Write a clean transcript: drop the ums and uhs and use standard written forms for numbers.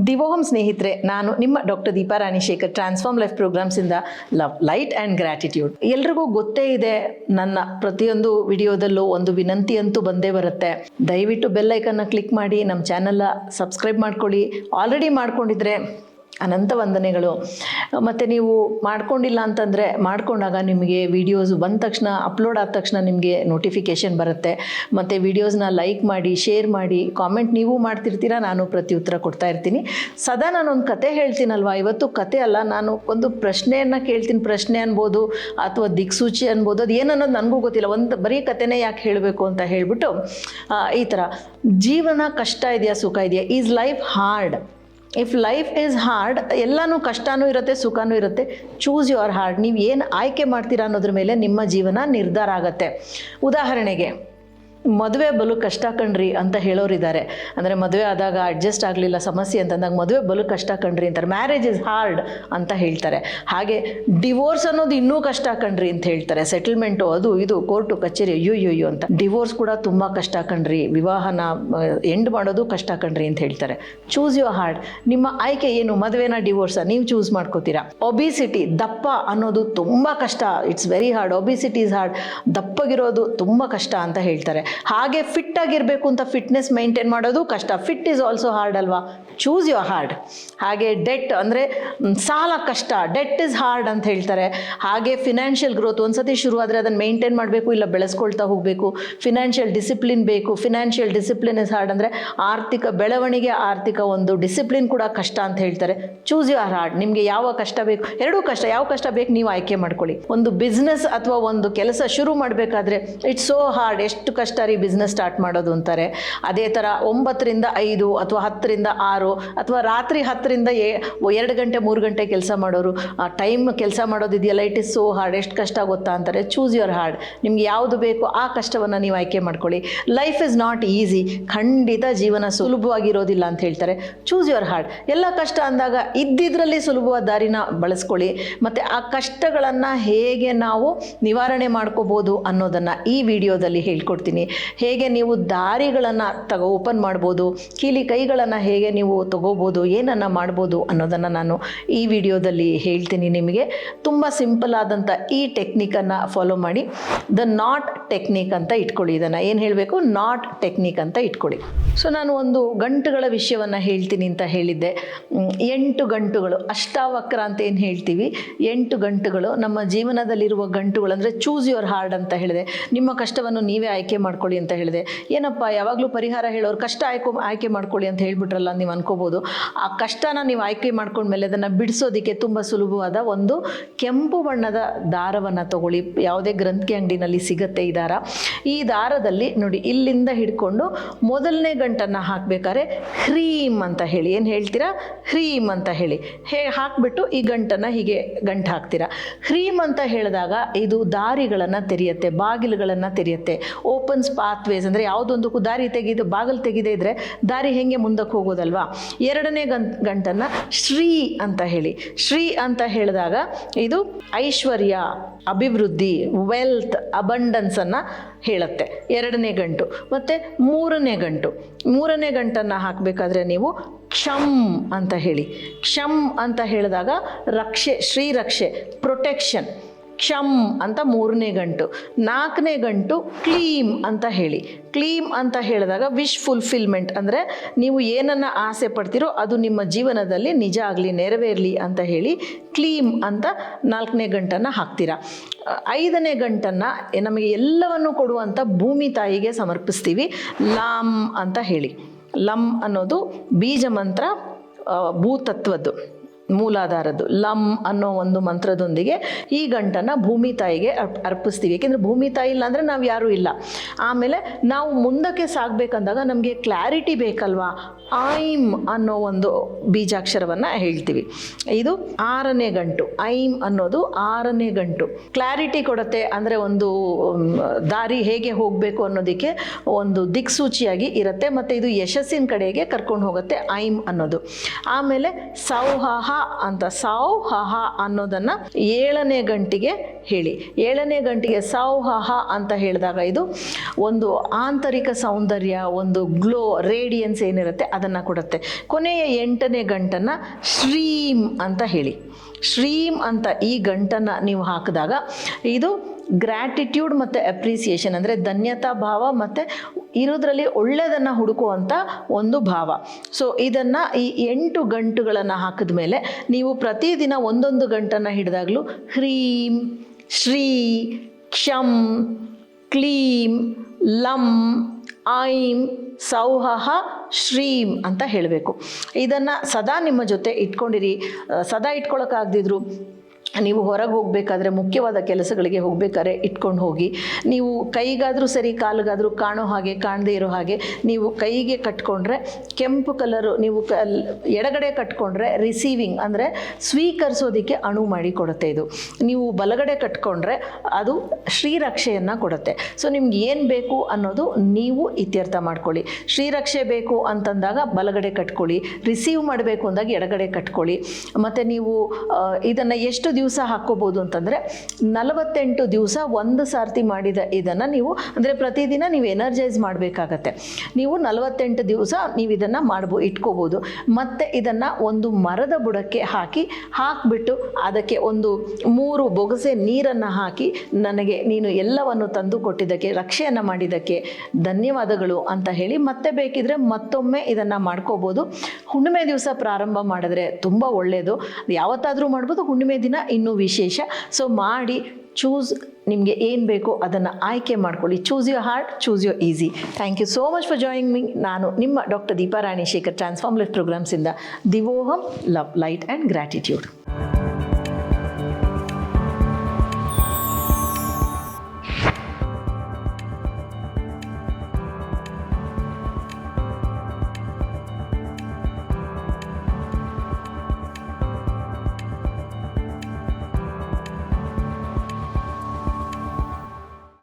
ದಿವೋಹಂ ಸ್ನೇಹಿತರೆ, ನಾನು ನಿಮ್ಮ doctor Deepa Ranishekhar, transform life ಪ್ರೋಗ್ರಾಮ್ಸಿಂದ ಲವ್, ಲೈಟ್ ಆ್ಯಂಡ್ ಗ್ರ್ಯಾಟಿಟ್ಯೂಡ್. ಎಲ್ರಿಗೂ ಗೊತ್ತೇ ಇದೆ, ನನ್ನ ಪ್ರತಿಯೊಂದು ವಿಡಿಯೋದಲ್ಲೂ ಒಂದು ವಿನಂತಿ ಅಂತೂ ಬಂದೇ ಬರುತ್ತೆ. ದಯವಿಟ್ಟು ಬೆಲ್ ಐಕನ್ನ ಕ್ಲಿಕ್ ಮಾಡಿ ನಮ್ಮ ಚಾನಲ್ನ ಸಬ್ಸ್ಕ್ರೈಬ್ ಮಾಡ್ಕೊಳ್ಳಿ. ಆಲ್ರೆಡಿ ಮಾಡ್ಕೊಂಡಿದ್ರೆ ಅನಂತ ವಂದನೆಗಳು. ಮತ್ತು ನೀವು ಮಾಡ್ಕೊಂಡಿಲ್ಲ ಅಂತಂದರೆ ಮಾಡ್ಕೊಂಡಾಗ ನಿಮಗೆ ವೀಡಿಯೋಸ್ ಬಂದ ತಕ್ಷಣ, ಅಪ್ಲೋಡ್ ಆದ ತಕ್ಷಣ ನಿಮಗೆ ನೋಟಿಫಿಕೇಷನ್ ಬರುತ್ತೆ. ಮತ್ತು ವೀಡಿಯೋಸ್ನ ಲೈಕ್ ಮಾಡಿ, ಶೇರ್ ಮಾಡಿ, ಕಾಮೆಂಟ್ ನೀವು ಮಾಡ್ತಿರ್ತೀರ, ನಾನು ಪ್ರತಿ ಉತ್ತರ ಕೊಡ್ತಾ ಇರ್ತೀನಿ. ಸದಾ ನಾನೊಂದು ಕತೆ ಹೇಳ್ತೀನಲ್ವ, ಇವತ್ತು ಕತೆ ಅಲ್ಲ, ನಾನು ಒಂದು ಪ್ರಶ್ನೆಯನ್ನು ಕೇಳ್ತೀನಿ. ಪ್ರಶ್ನೆ ಅನ್ಬೋದು ಅಥವಾ ದಿಕ್ಸೂಚಿ ಅನ್ಬೋದು, ಅದು ಏನನ್ನೋದು ನನಗೂ ಗೊತ್ತಿಲ್ಲ. ಒಂದು ಬರೀ ಕತೆನೇ ಯಾಕೆ ಹೇಳಬೇಕು ಅಂತ ಹೇಳಿಬಿಟ್ಟು ಈ ಥರ, ಜೀವನ ಕಷ್ಟ ಇದೆಯಾ ಸುಖ ಇದೆಯಾ? Is life hard? If life is hard, ಎಲ್ಲನೂ ಕಷ್ಟನೂ ಇರುತ್ತೆ, ಸುಖನೂ ಇರುತ್ತೆ. Choose your hard. ನೀವು ಏನು ಆಯ್ಕೆ ಮಾಡ್ತೀರಾ ಅನ್ನೋದ್ರ ಮೇಲೆ ನಿಮ್ಮ ಜೀವನ ನಿರ್ಧಾರ ಆಗುತ್ತೆ. ಉದಾಹರಣೆಗೆ, ಮದುವೆ ಬಲು ಕಷ್ಟ ಕಣ್ರಿ ಅಂತ ಹೇಳೋರಿದ್ದಾರೆ. ಅಂದರೆ ಮದುವೆ ಆದಾಗ ಅಡ್ಜಸ್ಟ್ ಆಗಲಿಲ್ಲ, ಸಮಸ್ಯೆ ಅಂತಂದಾಗ ಮದುವೆ ಬಲು ಕಷ್ಟ ಕಣ್ರಿ ಅಂತಾರೆ. ಮ್ಯಾರೇಜ್ ಇಸ್ ಹಾರ್ಡ್ ಅಂತ ಹೇಳ್ತಾರೆ. ಹಾಗೆ ಡಿವೋರ್ಸ್ ಅನ್ನೋದು ಇನ್ನೂ ಕಷ್ಟ ಕಣ್ರಿ ಅಂತ ಹೇಳ್ತಾರೆ. ಸೆಟಲ್ಮೆಂಟು, ಅದು ಇದು, ಕೋರ್ಟು ಕಚೇರಿ, ಅಯ್ಯೋ ಅಂತ. ಡಿವೋರ್ಸ್ ಕೂಡ ತುಂಬ ಕಷ್ಟ ಕಣ್ರಿ, ವಿವಾಹನ ಎಂಡ್ ಮಾಡೋದು ಕಷ್ಟ ಕಣ್ರಿ ಅಂತ ಹೇಳ್ತಾರೆ. Choose your hard. ನಿಮ್ಮ ಆಯ್ಕೆ ಏನು? ಮದುವೆನ, ಡಿವೋರ್ಸಾ? ನೀವು ಚೂಸ್ ಮಾಡ್ಕೋತೀರಾ. ಒಬಿಸಿಟಿ, ದಪ್ಪ ಅನ್ನೋದು ತುಂಬ ಕಷ್ಟ. It's very hard. Obesity is hard. ದಪ್ಪಗಿರೋದು ತುಂಬ ಕಷ್ಟ ಅಂತ ಹೇಳ್ತಾರೆ. ಹಾಗೆ ಫಿಟ್ ಆಗಿರಬೇಕು ಅಂತ ಫಿಟ್ನೆಸ್ ಮೈಂಟೈನ್ ಮಾಡೋದು ಕಷ್ಟ. ಫಿಟ್ ಈಸ್ ಆಲ್ಸೋ ಹಾರ್ಡ್ ಅಲ್ವಾ? Choose your hard. ಹಾಗೆ ಡೆಟ್ ಅಂದರೆ ಸಾಲ ಕಷ್ಟ, ಡೆಟ್ ಇಸ್ ಹಾರ್ಡ್ ಅಂತ ಹೇಳ್ತಾರೆ. ಹಾಗೆ ಫಿನಾನ್ಷಿಯಲ್ ಗ್ರೋತ್, ಒಂದ್ಸತಿ ಶುರುವಾದರೆ ಅದನ್ನು ಮೇಂಟೈನ್ ಮಾಡಬೇಕು, ಇಲ್ಲ ಬೆಳೆಸ್ಕೊಳ್ತಾ ಹೋಗಬೇಕು. ಫಿನಾನ್ಷಿಯಲ್ ಡಿಸಿಪ್ಲಿನ್ ಬೇಕು. Financial discipline is hard. ಅಂದರೆ ಆರ್ಥಿಕ ಬೆಳವಣಿಗೆ, ಆರ್ಥಿಕ ಒಂದು ಡಿಸಿಪ್ಲಿನ್ ಕೂಡ ಕಷ್ಟ ಅಂತ ಹೇಳ್ತಾರೆ. Choose your hard. ನಿಮಗೆ ಯಾವ ಕಷ್ಟ ಬೇಕು? ಎರಡೂ ಕಷ್ಟ. ಯಾವ ಕಷ್ಟ ಬೇಕು ನೀವು ಆಯ್ಕೆ ಮಾಡ್ಕೊಳ್ಳಿ. ಒಂದು ಬಿಸ್ನೆಸ್ ಅಥವಾ ಒಂದು ಕೆಲಸ ಶುರು ಮಾಡಬೇಕಾದ್ರೆ ಇಟ್ಸ್ ಸೋ ಹಾರ್ಡ್. ಎಷ್ಟು ಕಷ್ಟ ರೀ ಬಿಸ್ನೆಸ್ ಸ್ಟಾರ್ಟ್ ಮಾಡೋದು ಅಂತಾರೆ. ಅದೇ ಥರ 9 ರಿಂದ 5 ಅಥವಾ 10 ರಿಂದ 6 ಅಥವಾ ರಾತ್ರಿ 10 ರಿಂದ 2 ಗಂಟೆ 3 ಗಂಟೆ ಕೆಲಸ ಮಾಡೋರು, ಆ ಟೈಮ್ ಕೆಲಸ ಮಾಡೋದಿದೆಯಲ್ಲ, ಇಟ್ ಇಸ್ ಸೋ ಹಾರ್ಡ್. ಎಷ್ಟು ಕಷ್ಟ ಗೊತ್ತಾ ಅಂತಾರೆ. Choose your hard. ನಿಮ್ಗೆ ಯಾವುದು ಬೇಕೋ ಆ ಕಷ್ಟವನ್ನು ನೀವು ಆಯ್ಕೆ ಮಾಡ್ಕೊಳ್ಳಿ. Life is not easy. ಖಂಡಿತ ಜೀವನ ಸುಲಭವಾಗಿರೋದಿಲ್ಲ ಅಂತ ಹೇಳ್ತಾರೆ. Choose your hard. ಎಲ್ಲ ಕಷ್ಟ ಅಂದಾಗ ಇದ್ದಿದ್ರಲ್ಲಿ ಸುಲಭವಾದ ದಾರಿನ ಬಳಸ್ಕೊಳ್ಳಿ. ಮತ್ತು ಆ ಕಷ್ಟಗಳನ್ನು ಹೇಗೆ ನಾವು ನಿವಾರಣೆ ಮಾಡ್ಕೋಬೋದು ಅನ್ನೋದನ್ನು ಈ ವಿಡಿಯೋದಲ್ಲಿ ಹೇಳ್ಕೊಡ್ತೀನಿ. ಹೇಗೆ ನೀವು ದಾರಿಗಳನ್ನು ಓಪನ್ ಮಾಡ್ಬೋದು, ಕೀಲಿ ಕೈಗಳನ್ನು ಹೇಗೆ ನೀವು ತಗೋಬೋದು, ಏನನ್ನು ಮಾಡ್ಬೋದು ಅನ್ನೋದನ್ನು ನಾನು ಈ ವಿಡಿಯೋದಲ್ಲಿ ಹೇಳ್ತೀನಿ ನಿಮಗೆ. ತುಂಬ ಸಿಂಪಲ್ ಆದಂಥ ಈ ಟೆಕ್ನಿಕನ್ನು ಫಾಲೋ ಮಾಡಿ. ದ ನಾಟ್ ಟೆಕ್ನಿಕ್ ಅಂತ ಇಟ್ಕೊಳ್ಳಿ. ಇದನ್ನು ಏನು ಹೇಳಬೇಕು? ನಾಟ್ ಟೆಕ್ನಿಕ್ ಅಂತ ಇಟ್ಕೊಳ್ಳಿ. ಸೊ ನಾನು ಒಂದು ಗಂಟುಗಳ ವಿಷಯವನ್ನು ಹೇಳ್ತೀನಿ ಅಂತ ಹೇಳಿದ್ದೆ. 8 ಗಂಟುಗಳು, ಅಷ್ಟಾವಕ್ರ ಅಂತ ಏನು ಹೇಳ್ತೀವಿ, 8 ಗಂಟುಗಳು ನಮ್ಮ ಜೀವನದಲ್ಲಿರುವ ಗಂಟುಗಳು. ಅಂದರೆ ಚೂಸ್ ಯುವರ್ ಹಾರ್ಡ್ ಅಂತ ಹೇಳಿದೆ. ನಿಮ್ಮ ಕಷ್ಟವನ್ನು ನೀವೇ ಆಯ್ಕೆ ಮಾಡ್ಕೊಳ್ಳಿ ಅಂತ ಹೇಳಿದೆ. ಏನಪ್ಪ ಯಾವಾಗಲೂ ಪರಿಹಾರ ಹೇಳೋರು ಕಷ್ಟ ಆಯ್ಕೆ ಮಾಡ್ಕೊಳ್ಳಿ ಅಂತ ಹೇಳ್ಬಿಟ್ರಲ್ಲ ನೀವು ಅನ್ಕೋಬೋದು. ಆ ಕಷ್ಟನ ನೀವು ಆಯ್ಕೆ ಮಾಡ್ಕೊಂಡ್ಮೇಲೆ ಅದನ್ನು ಬಿಡಿಸೋದಕ್ಕೆ ತುಂಬ ಸುಲಭವಾದ ಒಂದು ಕೆಂಪು ಬಣ್ಣದ ದಾರವನ್ನು ತಗೊಳ್ಳಿ. ಯಾವುದೇ ಗ್ರಂಥಿ ಅಂಗಡಿನಲ್ಲಿ ಸಿಗುತ್ತೆ ಈ ದಾರ. ಈ ದಾರದಲ್ಲಿ ನೋಡಿ, ಇಲ್ಲಿಂದ ಹಿಡ್ಕೊಂಡು ಮೊದಲನೇ ಗಂಟನ್ನು ಹಾಕಬೇಕಾದ್ರೆ ಹ್ರೀಮ್ ಅಂತ ಹೇಳಿ, ಏನು ಹೇಳ್ತೀರಾ? ಹ್ರೀಮ್ ಅಂತ ಹೇಳಿ ಹಾಕ್ಬಿಟ್ಟು ಈ ಗಂಟನ್ನು ಹೀಗೆ ಗಂಟು ಹಾಕ್ತೀರಾ. ಹ್ರೀಮ್ ಅಂತ ಹೇಳಿದಾಗ ಇದು ದಾರಿಗಳನ್ನು ತೆರೆಯುತ್ತೆ, ಬಾಗಿಲುಗಳನ್ನು ತೆರೆಯುತ್ತೆ. Opens pathways. ಅಂದರೆ ಯಾವುದೊಂದಕ್ಕೂ ದಾರಿ ಬಾಗಿಲು ತೆಗೆದೇ ಇದ್ದರೆ ದಾರಿ ಹೆಂಗೆ ಮುಂದಕ್ಕೆ ಹೋಗೋದಲ್ವಾ? ಎರಡನೇ ಗಂಟನ್ನು ಶ್ರೀ ಅಂತ ಹೇಳಿ. ಶ್ರೀ ಅಂತ ಹೇಳಿದಾಗ ಇದು ಐಶ್ವರ್ಯ, ಅಭಿವೃದ್ಧಿ, ವೆಲ್ತ್, ಅಬಂಡನ್ಸನ್ನು ಹೇಳುತ್ತೆ ಎರಡನೇ ಗಂಟು. ಮತ್ತು ಮೂರನೇ ಗಂಟನ್ನು ಹಾಕಬೇಕಾದ್ರೆ ನೀವು ಕ್ಷಮ್ ಅಂತ ಹೇಳಿ. ಕ್ಷಮ್ ಅಂತ ಹೇಳಿದಾಗ ರಕ್ಷೆ, ಶ್ರೀರಕ್ಷೆ, ಪ್ರೊಟೆಕ್ಷನ್. ಕ್ಷಮ್ ಅಂತ 3ನೇ ಗಂಟು. 4ನೇ ಗಂಟು ಕ್ಲೀಮ್ ಅಂತ ಹೇಳಿ. ಕ್ಲೀಮ್ ಅಂತ ಹೇಳಿದಾಗ ವಿಶ್ ಫುಲ್ಫಿಲ್ಮೆಂಟ್. ಅಂದರೆ ನೀವು ಏನನ್ನು ಆಸೆ ಪಡ್ತೀರೋ ಅದು ನಿಮ್ಮ ಜೀವನದಲ್ಲಿ ನಿಜ ಆಗಲಿ, ನೆರವೇರಲಿ ಅಂತ ಹೇಳಿ ಕ್ಲೀಮ್ ಅಂತ 4ನೇ ಗಂಟನ್ನು ಹಾಕ್ತೀರಾ. 5ನೇ ಗಂಟನ್ನು ನಮಗೆ ಎಲ್ಲವನ್ನು ಕೊಡುವಂಥ ಭೂಮಿ ತಾಯಿಗೆ ಸಮರ್ಪಿಸ್ತೀವಿ. ಲಾಮ್ ಅಂತ ಹೇಳಿ. ಲಮ್ ಅನ್ನೋದು ಬೀಜ ಮಂತ್ರ, ಭೂತತ್ವದ್ದು, ಮೂಲಾಧಾರದ್ದು. ಲಮ್ ಅನ್ನೋ ಒಂದು ಮಂತ್ರದೊಂದಿಗೆ ಈ ಗಂಟನ್ನು ಭೂಮಿ ತಾಯಿಗೆ ಅರ್ಪಿಸ್ತೀವಿ. ಏಕೆಂದರೆ ಭೂಮಿ ತಾಯಿ ಇಲ್ಲ ಅಂದರೆ ನಾವು ಯಾರೂ ಇಲ್ಲ. ಆಮೇಲೆ ನಾವು ಮುಂದಕ್ಕೆ ಸಾಗಬೇಕಂದಾಗ ನಮಗೆ ಕ್ಲಾರಿಟಿ ಬೇಕಲ್ವಾ? ಐಮ್ ಅನ್ನೋ ಒಂದು ಬೀಜಾಕ್ಷರವನ್ನು ಹೇಳ್ತೀವಿ. ಇದು 6ನೇ ಗಂಟು. ಐಮ್ ಅನ್ನೋದು 6ನೇ ಗಂಟು. ಕ್ಲಾರಿಟಿ ಕೊಡುತ್ತೆ. ಅಂದರೆ ಒಂದು ದಾರಿ ಹೇಗೆ ಹೋಗಬೇಕು ಅನ್ನೋದಕ್ಕೆ ಒಂದು ದಿಕ್ಸೂಚಿಯಾಗಿ ಇರುತ್ತೆ. ಮತ್ತು ಇದು ಯಶಸ್ಸಿನ ಕಡೆಗೆ ಕರ್ಕೊಂಡು ಹೋಗುತ್ತೆ ಐಮ್ ಅನ್ನೋದು. ಆಮೇಲೆ ಸೌಹಾಹ ಅಂತ ಸಾವ್ ಹಹ ಅನ್ನೋದನ್ನು 7ನೇ ಗಂಟಿಗೆ ಹೇಳಿ. 7ನೇ ಗಂಟಿಗೆ ಸಾವ್ ಹಹ ಅಂತ ಹೇಳಿದಾಗ ಇದು ಒಂದು ಆಂತರಿಕ ಸೌಂದರ್ಯ, ಒಂದು ಗ್ಲೋ, ರೇಡಿಯನ್ಸ್ ಏನಿರುತ್ತೆ ಅದನ್ನು ಕೊಡುತ್ತೆ. ಕೊನೆಯ 8ನೇ ಗಂಟನ್ನು ಶ್ರೀಮ್ ಅಂತ ಹೇಳಿ. ಶ್ರೀಮ್ ಅಂತ ಈ ಗಂಟನ್ನು ನೀವು ಹಾಕಿದಾಗ ಇದು ಗ್ರ್ಯಾಟಿಟ್ಯೂಡ್ ಮತ್ತು ಅಪ್ರಿಸಿಯೇಷನ್, ಅಂದರೆ ಧನ್ಯತಾ ಭಾವ ಮತ್ತು ಇರೋದ್ರಲ್ಲಿ ಒಳ್ಳೆಯದನ್ನು ಹುಡುಕುವಂಥ ಒಂದು ಭಾವ. ಸೊ ಇದನ್ನು ಈ 8 ಗಂಟುಗಳನ್ನು ಹಾಕಿದ ಮೇಲೆ ನೀವು ಪ್ರತಿದಿನ ಒಂದೊಂದು ಗಂಟನ್ನು ಹಿಡಿದಾಗಲೂ ಹ್ರೀಂ, ಶ್ರೀ, ಕ್ಷಂ, ಕ್ಲೀಂ, ಲಂ, ಐಂ, ಸೌಹಃ, ಶ್ರೀಂ ಅಂತ ಹೇಳಬೇಕು. ಇದನ್ನು ಸದಾ ನಿಮ್ಮ ಜೊತೆ ಇಟ್ಕೊಂಡಿರಿ. ಸದಾ ಇಟ್ಕೊಳ್ಳೋಕ್ಕಾಗದಿದ್ರು ನೀವು ಹೊರಗೆ ಹೋಗಬೇಕಾದ್ರೆ, ಮುಖ್ಯವಾದ ಕೆಲಸಗಳಿಗೆ ಹೋಗಬೇಕಾದ್ರೆ ಇಟ್ಕೊಂಡು ಹೋಗಿ. ನೀವು ಕೈಗಾದರೂ ಸರಿ, ಕಾಲಿಗಾದರೂ ಕಾಣೋ ಹಾಗೆ, ಕಾಣದೇ ಇರೋ ಹಾಗೆ ನೀವು ಕೈಗೆ ಕಟ್ಕೊಂಡ್ರೆ ಕೆಂಪು ಕಲರು, ನೀವು ಎಡಗಡೆ ಕಟ್ಕೊಂಡ್ರೆ ರಿಸೀವಿಂಗ್ ಅಂದರೆ ಸ್ವೀಕರಿಸೋದಕ್ಕೆ ಅಣು ಮಾಡಿ ಕೊಡುತ್ತೆ ಇದು. ನೀವು ಬಲಗಡೆ ಕಟ್ಕೊಂಡ್ರೆ ಅದು ಶ್ರೀರಕ್ಷೆಯನ್ನು ಕೊಡುತ್ತೆ. ಸೊ ನಿಮ್ಗೆ ಏನು ಬೇಕು ಅನ್ನೋದು ನೀವು ಇತ್ಯರ್ಥ ಮಾಡ್ಕೊಳ್ಳಿ. ಶ್ರೀರಕ್ಷೆ ಬೇಕು ಅಂತಂದಾಗ ಬಲಗಡೆ ಕಟ್ಕೊಳ್ಳಿ, ರಿಸೀವ್ ಮಾಡಬೇಕು ಅಂದಾಗ ಎಡಗಡೆ ಕಟ್ಕೊಳ್ಳಿ. ಮತ್ತು ನೀವು ಇದನ್ನು ಎಷ್ಟು ದಿವಸ ಹಾಕ್ಕೋಬೋದು ಅಂತಂದರೆ 48 ದಿವಸ ಒಂದು ಸಾರ್ತಿ ಮಾಡಿದ ಇದನ್ನು ನೀವು, ಅಂದರೆ ಪ್ರತಿದಿನ ನೀವು ಎನರ್ಜೈಸ್ ಮಾಡಬೇಕಾಗತ್ತೆ. ನೀವು 48 ದಿವಸ ನೀವು ಇದನ್ನು ಇಟ್ಕೋಬೋದು. ಮತ್ತು ಇದನ್ನು ಒಂದು ಮರದ ಬುಡಕ್ಕೆ ಹಾಕಿಬಿಟ್ಟು ಅದಕ್ಕೆ ಒಂದು 3 ಬೊಗಸೆ ನೀರನ್ನು ಹಾಕಿ, ನನಗೆ ನೀನು ಎಲ್ಲವನ್ನು ತಂದು ಕೊಟ್ಟಿದ್ದಕ್ಕೆ, ರಕ್ಷೆಯನ್ನು ಮಾಡಿದ್ದಕ್ಕೆ ಧನ್ಯವಾದಗಳು ಅಂತ ಹೇಳಿ ಮತ್ತೆ ಬೇಕಿದ್ರೆ ಮತ್ತೊಮ್ಮೆ ಇದನ್ನು ಮಾಡ್ಕೋಬೋದು. ಹುಣ್ಣಿಮೆ ದಿವಸ ಪ್ರಾರಂಭ ಮಾಡಿದ್ರೆ ತುಂಬ ಒಳ್ಳೆಯದು. ಯಾವತ್ತಾದರೂ ಮಾಡ್ಬೋದು, ಹುಣ್ಣಿಮೆ ದಿನ ಇನ್ನೂ ವಿಶೇಷ. ಸೊ ಮಾಡಿ ನಿಮಗೆ ಏನು ಬೇಕೋ ಅದನ್ನು ಆಯ್ಕೆ ಮಾಡ್ಕೊಳ್ಳಿ. Choose your heart, choose your easy. Thank you so much for joining me. ನಾನು ನಿಮ್ಮ doctor Deepa Rani Shekhar, transform life ಪ್ರೋಗ್ರಾಮ್ಸಿಂದ Divoham, love, light and gratitude.